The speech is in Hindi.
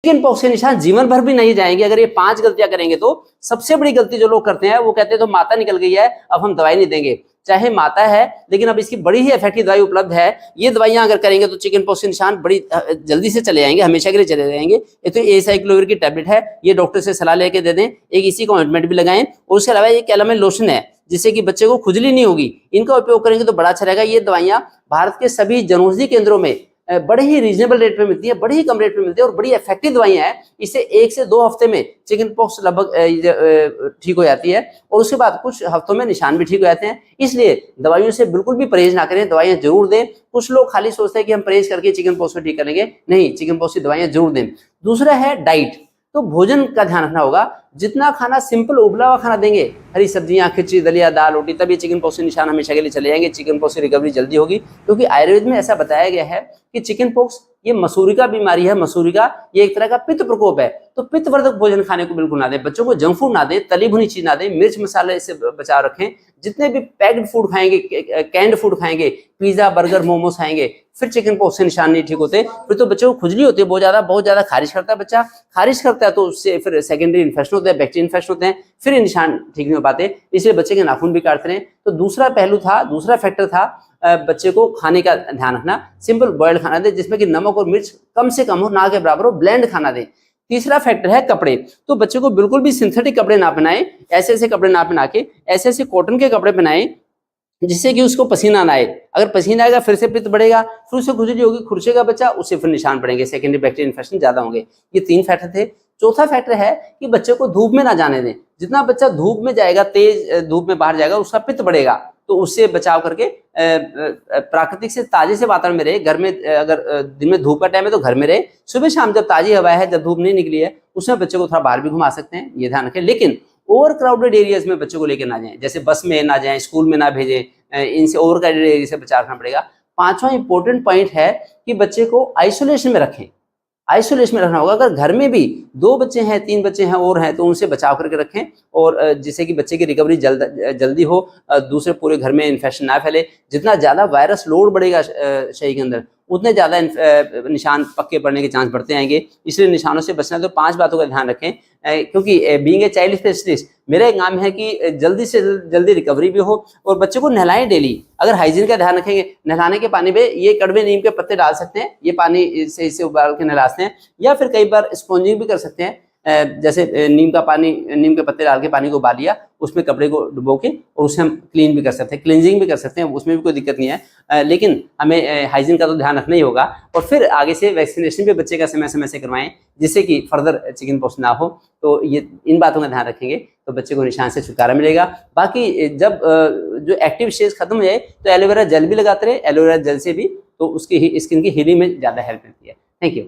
चिकन पॉक्स के निशान जीवन भर भी नहीं जाएंगे अगर ये 5 गलतियां करेंगे तो। सबसे बड़ी गलती जो लोग करते हैं वो कहते हैं तो माता निकल गई है, अब हम दवाई नहीं देंगे। चाहे माता है लेकिन अब इसकी बड़ी ही इफेक्टिव दवाई उपलब्ध है, ये दवाइयां अगर करेंगे तो चिकन पॉक्स के निशान बड़ी जल्दी से चले जाएंगे, हमेशा के लिए चले जाएंगे। ये तो एसाइक्लोविर की टैबलेट है, ये डॉक्टर से सलाह लेके दे दें, एक इसी का ऑइंटमेंट भी लगाएं। और उसके अलावा ये कैलामेन लोशन है जिससे कि बच्चे को खुजली नहीं होगी, इनका उपयोग करेंगे तो बड़ा अच्छा रहेगा। ये दवाइयां भारत के सभी जनौषधि केंद्रों में बड़े ही रीजनेबल रेट पे मिलती है, बड़ी ही कम रेट पे मिलती है और बड़ी इफेक्टिव दवाइयां हैं। इससे 1 से 2 हफ्ते में चिकन पॉक्स लगभग ठीक हो जाती है और उसके बाद कुछ हफ्तों में निशान भी ठीक हो जाते हैं। इसलिए दवाइयों से बिल्कुल भी परहेज ना करें, दवाइयां जरूर दें। कुछ लोग खाली सोचते हैं कि हम परहेज करके चिकन पॉक्स को ठीक करेंगे, नहीं, चिकन पॉक्स की दवाइयां जरूर दें। दूसरा है डाइट, तो भोजन का ध्यान रखना होगा। जितना खाना सिंपल उबला हुआ खाना देंगे, हरी सब्जियां, खिचड़ी, दलिया, दाल, रोटी, तब ये चिकन पॉक्स के निशान हमेशा के लिए चले जाएंगे, चिकन पॉक्स की रिकवरी जल्दी होगी। क्योंकि आयुर्वेद में ऐसा बताया गया है कि चिकन पॉक्स ये मसूरी का बीमारी है, मसूरी का ये एक तरह का पित्त प्रकोप है। तो पित्तवर्धक भोजन खाने को बिल्कुल ना दें, बच्चों को जंक फूड ना दें, तली भुनी चीज ना दें, मिर्च मसाले से बचाव रखें। जितने भी पैक्ड फूड खाएंगे, कैंड फूड खाएंगे, पिज्जा, बर्गर, मोमोज खाएंगे, फिर चिकन पॉक्स से निशान नहीं ठीक होते, फिर तो बच्चों को खुजली होती है बहुत ज्यादा खारिश करता है बच्चा, खारिश करता है तो उससे फिर सेकेंडरी इन्फेक्शन होते हैं, बैक्टीरियल इन्फेक्शन होते हैं, फिर ये निशान ठीक नहीं हो पाते, इसलिए बच्चे के नाखून भी काटते रहे। तो दूसरा पहलू था, दूसरा फैक्टर था बच्चे को खाने का ध्यान रखना, सिंपल बॉइल्ड खाना दे जिसमें कि नमक और मिर्च कम से कम हो, ना के बराबर हो, ब्लेंड खाना दे। तीसरा फैक्टर है कपड़े, तो बच्चे को बिल्कुल भी सिंथेटिक कपड़े ना पहनाएं, ऐसे ऐसे कपड़े ना पहना के ऐसे ऐसे कॉटन के कपड़े पहनाएं जिससे कि उसको पसीना ना आए। अगर पसीना आएगा फिर से पित्त बढ़ेगा, फिर उससे खुजली होगी, खुरशेगा बच्चा, उससे फिर निशान पड़ेंगे, सेकेंडरी बैक्टीरियल इन्फेक्शन ज्यादा होंगे। ये 3 फैक्टर थे। चौथा फैक्टर है कि बच्चे को धूप में ना जाने दें। जितना बच्चा धूप में जाएगा, तेज धूप में बाहर जाएगा, उसका पित्त बढ़ेगा, तो उससे बचाव करके प्राकृतिक से ताजे से वातावरण में रहे। घर में अगर दिन में धूप का टाइम है तो घर में रहे, सुबह शाम जब ताजी हवा है, जब धूप नहीं निकली है, उसमें बच्चे को थोड़ा बाहर भी घुमा सकते हैं, ये ध्यान रखें। लेकिन ओवर क्राउडेड एरियाज में बच्चों को लेकर ना जाएं, जैसे बस में ना जाएं, स्कूल में ना भेजें, इनसे ओवर क्राउडेड एरिया से बचाव रखना पड़ेगा। 5वां इंपॉर्टेंट पॉइंट है कि बच्चे को आइसोलेशन में रखें, आइसोलेशन में रखना होगा। अगर घर में भी 2 बच्चे हैं, 3 बच्चे हैं और हैं, तो उनसे बचाव करके रखें और जिससे कि बच्चे की रिकवरी जल्दी हो, दूसरे पूरे घर में इन्फेक्शन ना फैले। जितना ज़्यादा वायरस लोड बढ़ेगा शरीर के अंदर, उतने ज़्यादा निशान पक्के पड़ने के चांस बढ़ते आएंगे। इसलिए निशानों से बचना तो 5 बातों का ध्यान रखें, क्योंकि बीइंग ए चाइल्ड स्पेशलिस्ट मेरा एक काम है कि जल्दी से जल्दी रिकवरी भी हो और बच्चे को नहलाएं डेली। अगर हाइजीन का ध्यान रखेंगे, नहलाने के पानी में ये कड़वे नीम के पत्ते डाल सकते हैं, ये पानी इसे उबाल के नहलाते हैं, या फिर कई बार स्पॉन्जिंग भी कर सकते हैं। जैसे नीम का पानी, नीम के पत्ते डाल के पानी को उबाल लिया, उसमें कपड़े को डुबो के और उससे हम क्लीन भी कर सकते हैं, क्लींजिंग भी कर सकते हैं, उसमें भी कोई दिक्कत नहीं है। लेकिन हमें हाइजीन का तो ध्यान रखना ही होगा। और फिर आगे से वैक्सीनेशन भी बच्चे का समय समय से करवाएं जिससे कि फर्दर चिकन पॉक्स ना हो। तो ये इन बातों का ध्यान रखेंगे तो बच्चे को निशान से छुटकारा मिलेगा। बाकी जब जो एक्टिव स्टेज खत्म हो जाए तो एलोवेरा जेल भी लगाते रहे, एलोवेरा जेल से भी तो उसकी स्किन की हीलिंग में ज़्यादा हेल्प मिलती है। Thank you.